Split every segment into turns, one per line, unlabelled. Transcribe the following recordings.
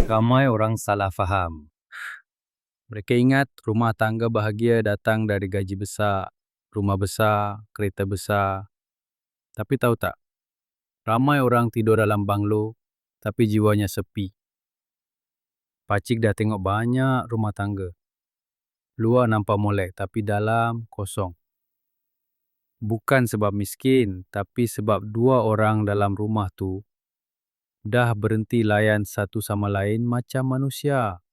Ramai orang salah faham. Mereka ingat rumah tangga bahagia datang dari gaji besar, rumah besar, kereta besar. Tapi tahu tak, ramai orang tidur dalam banglo, tapi jiwanya sepi. Pacik dah tengok banyak rumah tangga. Luar nampak molek, tapi dalam kosong. Bukan sebab miskin, tapi sebab dua orang dalam rumah tu dah berhenti layan satu sama lain macam manusia.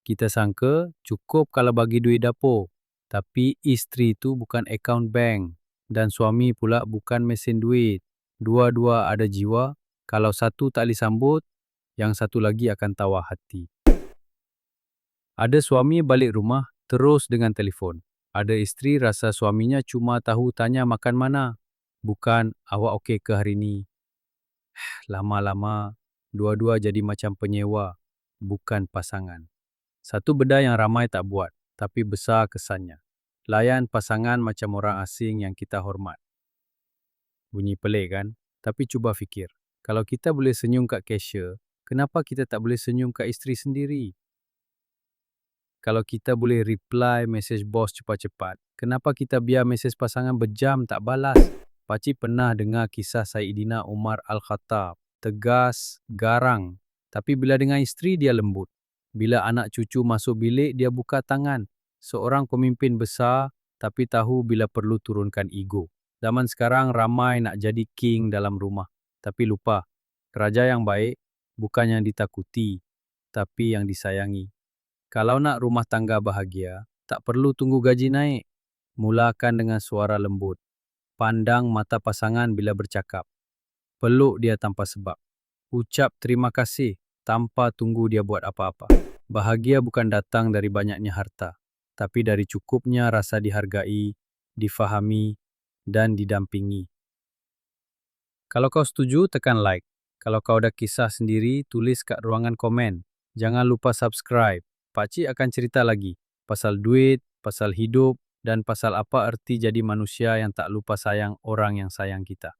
Kita sangka cukup kalau bagi duit dapur. Tapi isteri tu bukan akaun bank. Dan suami pula bukan mesin duit. Dua-dua ada jiwa. Kalau satu tak boleh sambut, yang satu lagi akan tawar hati. Ada suami balik rumah terus dengan telefon. Ada isteri rasa suaminya cuma tahu tanya makan mana. Bukan awak okey ke hari ni. Lama-lama, dua-dua jadi macam penyewa, bukan pasangan. Satu benda yang ramai tak buat, tapi besar kesannya. Layan pasangan macam orang asing yang kita hormat. Bunyi pelik kan? Tapi cuba fikir. Kalau kita boleh senyum kat cashier, kenapa kita tak boleh senyum kat isteri sendiri? Kalau kita boleh reply mesej bos cepat-cepat, kenapa kita biar mesej pasangan berjam tak balas? Pakcik pernah dengar kisah Saidina Umar Al-Khattab. Tegas, garang. Tapi bila dengan isteri dia lembut. Bila anak cucu masuk bilik, dia buka tangan. Seorang pemimpin besar, tapi tahu bila perlu turunkan ego. Zaman sekarang ramai nak jadi king dalam rumah. Tapi lupa, raja yang baik bukan yang ditakuti, tapi yang disayangi. Kalau nak rumah tangga bahagia, tak perlu tunggu gaji naik. Mulakan dengan suara lembut. Pandang mata pasangan bila bercakap. Peluk dia tanpa sebab. Ucap terima kasih tanpa tunggu dia buat apa-apa. Bahagia bukan datang dari banyaknya harta, tapi dari cukupnya rasa dihargai, difahami, dan didampingi. Kalau kau setuju, tekan like. Kalau kau ada kisah sendiri, tulis kat ruangan komen. Jangan lupa subscribe. Pakcik akan cerita lagi pasal duit, pasal hidup, dan pasal apa erti jadi manusia yang tak lupa sayang orang yang sayang kita.